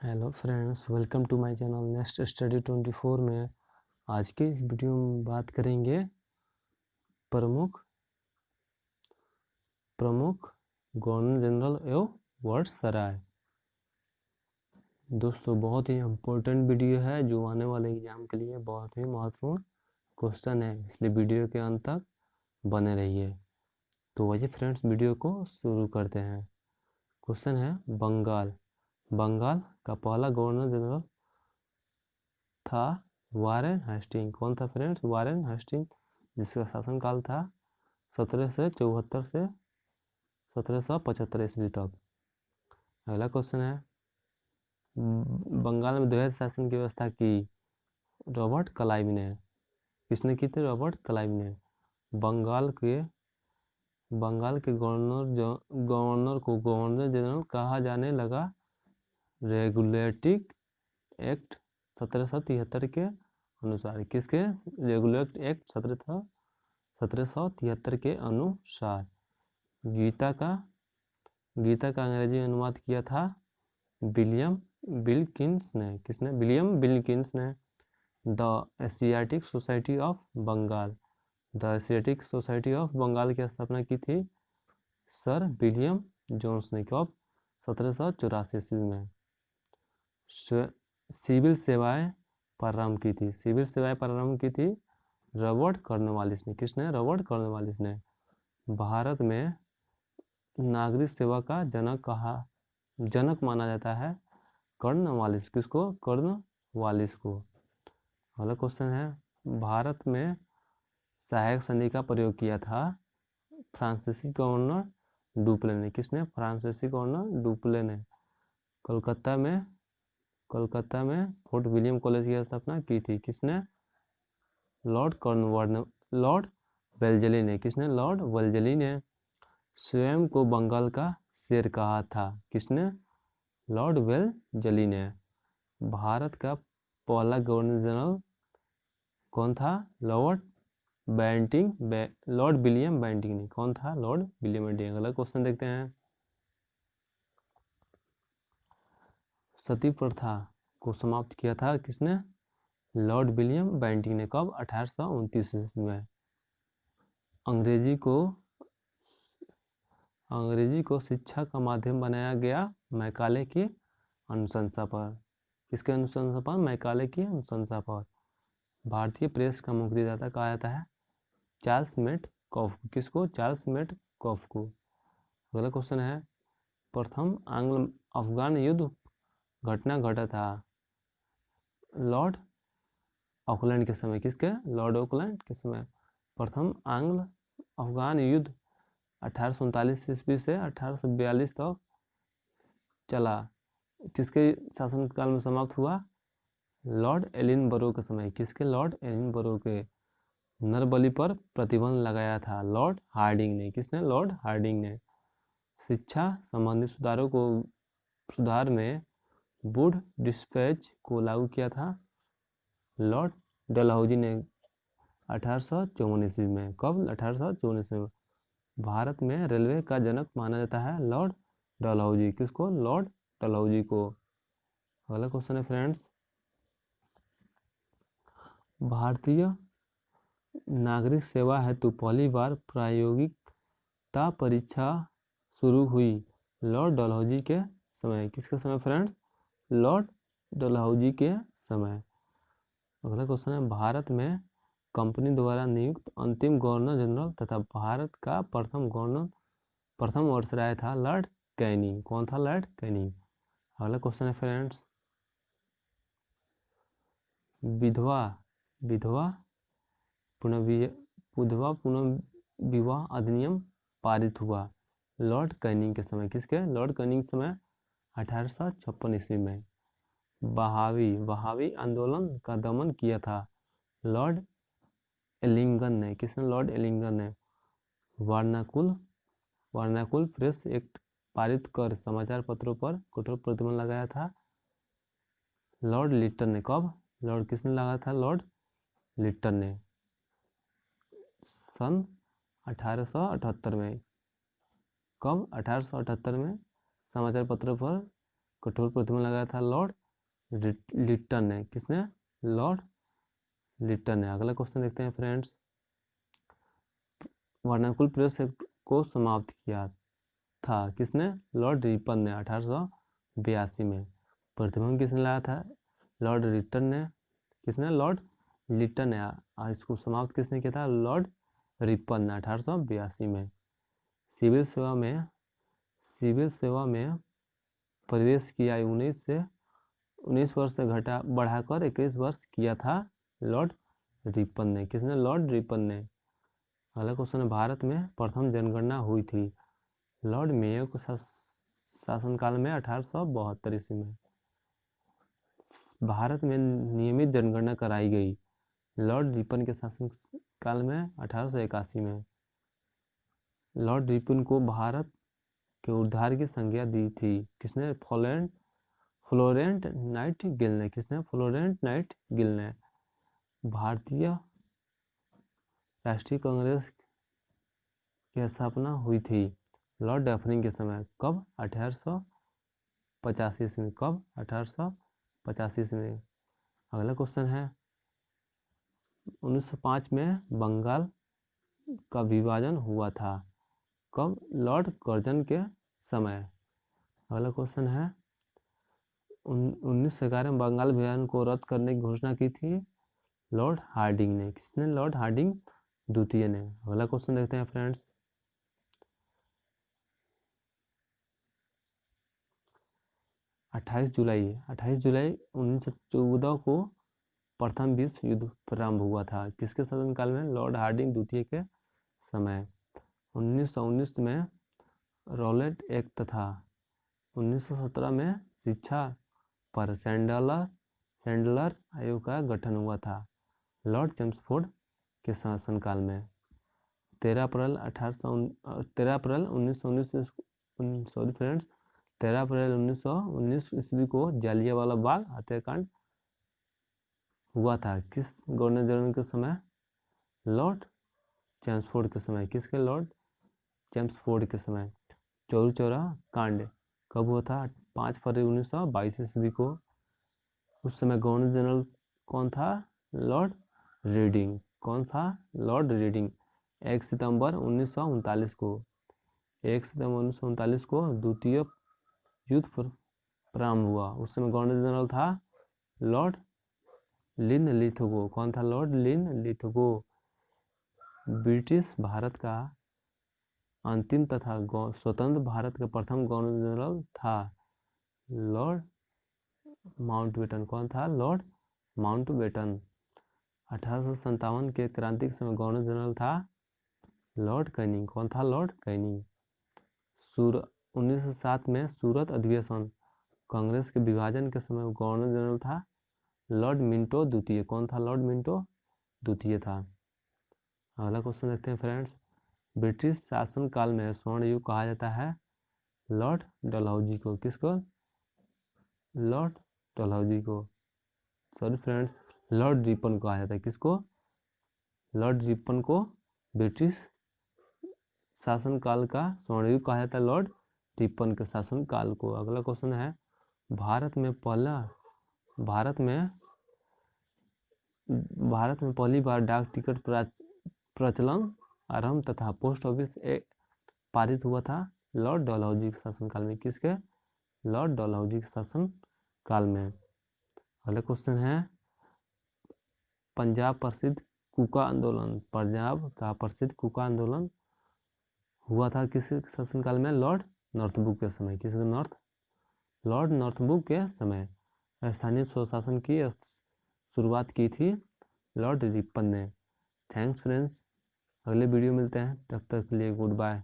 Hello friends, welcome to my channel next study 24 में आज के इस वीडियो में बात करेंगे प्रमुख गवर्नर जनरल एवं वायसराय। दोस्तों, बहुत ही इम्पोर्टेंट वीडियो है जो आने वाले एग्जाम के लिए बहुत ही महत्वपूर्ण क्वेश्चन है, इसलिए वीडियो के अंत तक बने रहिए। तो वही फ्रेंड्स, वीडियो को शुरू करते हैं। क्वेश्चन है बंगाल का पहला गवर्नर जनरल था वारेन हेस्टिंग। कौन था फ्रेंड्स? वारेन हेस्टिंग, जिसका शासनकाल था 1774 से 1775 ईस्वी तक। अगला क्वेश्चन है, बंगाल में द्वैध शासन की व्यवस्था की रॉबर्ट क्लाइव ने। किसने की थी? रॉबर्ट क्लाइव ने। बंगाल के गवर्नर को गवर्नर जनरल कहा जाने लगा रेगुलेटिंग एक्ट 1773 के अनुसार। किसके? रेगुलेट एक्ट 1773 के अनुसार। गीता का अंग्रेजी अनुवाद किया था विलियम विल्किंस ने। किसने? विलियम विल्किंस ने। The Asiatic Society of Bengal की स्थापना की थी सर विलियम जोन्स ने। कब? 1784 ईस्वी में। सिविल सेवाएं प्रारंभ की थी रॉबर्ट कॉर्नवालिस ने। किसने? रॉबर्ट कॉर्नवालिस ने। भारत में नागरिक सेवा का जनक माना जाता है कॉर्नवालिस। किसको? कॉर्नवालिस को। अगला क्वेश्चन है, भारत में सहायक संधि का प्रयोग किया था फ्रांसीसी गवर्नर डुप्ले ने। किसने? फ्रांसीसी गवर्नर डुप्ले ने। कोलकाता में फोर्ट विलियम कॉलेज की स्थापना की थी। किसने? लॉर्ड वेल्जली ने। किसने? लॉर्ड वेल्जली ने। स्वयं को बंगाल का शेर कहा था। किसने? लॉर्ड वेल्जली ने। भारत का पहला गवर्नर जनरल कौन था? लॉर्ड विलियम बेंटिंग ने। कौन था? Lord William Bentinck. अगला क्वेश्चन देखते हैं, सती प्रथा को समाप्त किया था किसने? लॉर्ड विलियम बेंटिंग ने। कब? 1829 में। अंग्रेजी को शिक्षा का माध्यम बनाया गया मैकाले की अनुशंसा पर। किसके अनुशंसा पर? मैकाले की अनुशंसा पर। भारतीय प्रेस का मुक्तिदाता कहा जाता है चार्ल्स मेटकॉफ। किसको? चार्ल्स मेटकॉफ को। अगला क्वेश्चन है, प्रथम आंग्ल अफगान युद्ध घटना घटा था लॉर्ड ऑकलैंड के समय। किसके? लॉर्ड ऑकलैंड के समय। प्रथम आंग्ल अफगान युद्ध 1839 ईस्वी से 1842 तक चला। किसके शासनकाल में समाप्त हुआ? लॉर्ड एलिनबरो के समय। किसके? लॉर्ड एलिनबरो के। नरबली पर प्रतिबंध लगाया था लॉर्ड हार्डिंग ने। किसने? लॉर्ड हार्डिंग ने। शिक्षा संबंधी सुधार में वुड डिस्पैच को लागू किया था लॉर्ड डलहौजी ने 1854 ईस्वी में। कब? 1854 में। भारत में रेलवे का जनक माना जाता है लॉर्ड डलहौजी। किसको? लॉर्ड डलहौजी को। अगला क्वेश्चन है फ्रेंड्स, भारतीय नागरिक सेवा हेतु पहली बार प्रायोगिकता परीक्षा शुरू हुई लॉर्ड डलहौजी के समय। किसके समय फ्रेंड्स? लॉर्ड डलहौजी के समय। अगला क्वेश्चन है, भारत में कंपनी द्वारा नियुक्त अंतिम गवर्नर जनरल तथा भारत का प्रथम वायसराय था लॉर्ड कैनिंग। कौन था? Lord Canning. अगला क्वेश्चन है फ्रेंड्स, विधवा पुनर्विवाह अधिनियम पारित हुआ लॉर्ड कैनिंग के समय। किसके? लॉर्ड कैनिंग के समय 1856 ईस्वी में। बहावी आंदोलन का दमन किया था लॉर्ड एलिंगन ने। किसने? लॉर्ड एलिंगन ने। वर्नाकुल प्रेस एक्ट पारित कर समाचार पत्रों पर कठोर प्रतिबंध लगाया था लॉर्ड लिट्टन ने। कब? लॉर्ड किसने लगाया था? लॉर्ड लिट्टन ने। सन 1878 में। कब? 1878 में समाचार पत्रों पर कठोर प्रतिबंध लगाया था लॉर्ड लिटन ने। किसने? लॉर्ड लिटन ने। अगला क्वेश्चन देखते हैं फ्रेंड्स, वर्नाकुल प्रेस एक्ट को समाप्त किया था किसने? लॉर्ड रिपन ने 1882 में। प्रतिबंध किसने लाया था? लॉर्ड लिटन ने। किसने? लॉर्ड लिटन ने। और इसको समाप्त किसने किया था? लॉर्ड रिपन ने 1882 में। सिविल सेवा में प्रवेश की आयु 19 वर्ष से बढ़ाकर 21 वर्ष किया था लॉर्ड रिपन ने। किसने? लॉर्ड रिपन ने। अगला क्वेश्चन है, भारत में प्रथम जनगणना हुई थी लॉर्ड मेयो के शासनकाल में 1872 ईस्वी में। भारत में नियमित जनगणना कराई गई लॉर्ड रिपन के शासनकाल में 1881 में। लॉर्ड रिपन को भारत के उद्धार की संज्ञा दी थी किसने? फ्लोरेंट नाइटिंगेल ने। किसने? फ्लोरेंट नाइटिंगेल ने। भारतीय राष्ट्रीय कांग्रेस की स्थापना हुई थी लॉर्ड डफरिन के समय। कब? 1885 ईस्वी में। कब? 1885 ईस्वी में। अगला क्वेश्चन है, 1905 में बंगाल का विभाजन हुआ था। कब? लॉर्ड कर्जन के समय। अगला क्वेश्चन है, 1911 में बंगाल विभाजन को रद्द करने की घोषणा की थी लॉर्ड हार्डिंग ने। किसने? लॉर्ड हार्डिंग द्वितीय ने। अगला क्वेश्चन देखते हैं फ्रेंड्स, 28 जुलाई 1914 को प्रथम विश्व युद्ध प्रारंभ हुआ था किसके शासनकाल में? लॉर्ड हार्डिंग द्वितीय के समय। 1919 में रॉलेट एक्ट तथा 1917 में शिक्षा पर सैंडलर आयोग का गठन हुआ था लॉर्ड चेम्सफोर्ड के शासनकाल में। 13 अप्रैल 1919 ईस्वी को जालियांवाला बाग हत्याकांड हुआ था किस गवर्नर जनरल के समय? लॉर्ड चेम्सफोर्ड के समय। किसके? लॉर्ड चेम्सफोर्ड के समय। चौरी चौरा कांड कब हुआ था? 5 फरवरी 1922 ईस्वी को। उस समय गवर्नर जनरल कौन था? Lord reading. कौन था? Lord reading. 1 सितंबर 1939 को। 1 सितंबर 1939 को द्वितीय युद्ध प्रारंभ हुआ। उस समय गवर्नर जनरल था लॉर्ड लिनलिथगो। कौन था? Lord Linlithgow. ब्रिटिश भारत का अंतिम तथा स्वतंत्र भारत का प्रथम गवर्नर जनरल था लॉर्ड माउंटबेटन। कौन था? Lord Mountbatten. 1857 के क्रांति के समय गवर्नर जनरल था लॉर्ड कैनिंग। कौन था? Lord Canning. 1907 में सूरत अधिवेशन कांग्रेस के विभाजन के समय गवर्नर जनरल था लॉर्ड मिंटो द्वितीय। कौन था? लॉर्ड मिंटो द्वितीय था। अगला क्वेश्चन देखते हैं फ्रेंड्स, ब्रिटिश शासन काल में स्वर्ण युग कहा जाता है लॉर्ड डलहौजी को। किसको? लॉर्ड डलहौजी को। सॉरी फ्रेंड्स, लॉर्ड रिपन को कहा जाता है। किसको? लॉर्ड रिपन को ब्रिटिश शासन काल का स्वर्ण युग कहा जाता है लॉर्ड रिपन के शासन काल को। अगला क्वेश्चन है, भारत में पहली बार डाक टिकट प्रचलन आरंभ तथा पोस्ट ऑफिस पारित हुआ था लॉर्ड डलहौजी के शासनकाल में। किसके? लॉर्ड डलहौजी के शासन काल में। अगला क्वेश्चन है, पंजाब का प्रसिद्ध कुका आंदोलन हुआ था किसके शासनकाल में? लॉर्ड नॉर्थब्रुक के समय। किसके? लॉर्ड नॉर्थब्रुक के समय। स्थानीय स्वशासन की शुरुआत की थी लॉर्ड रिपन ने। थैंक्स फ्रेंड्स, अगले वीडियो मिलते हैं, तब तक के लिए गुड बाय।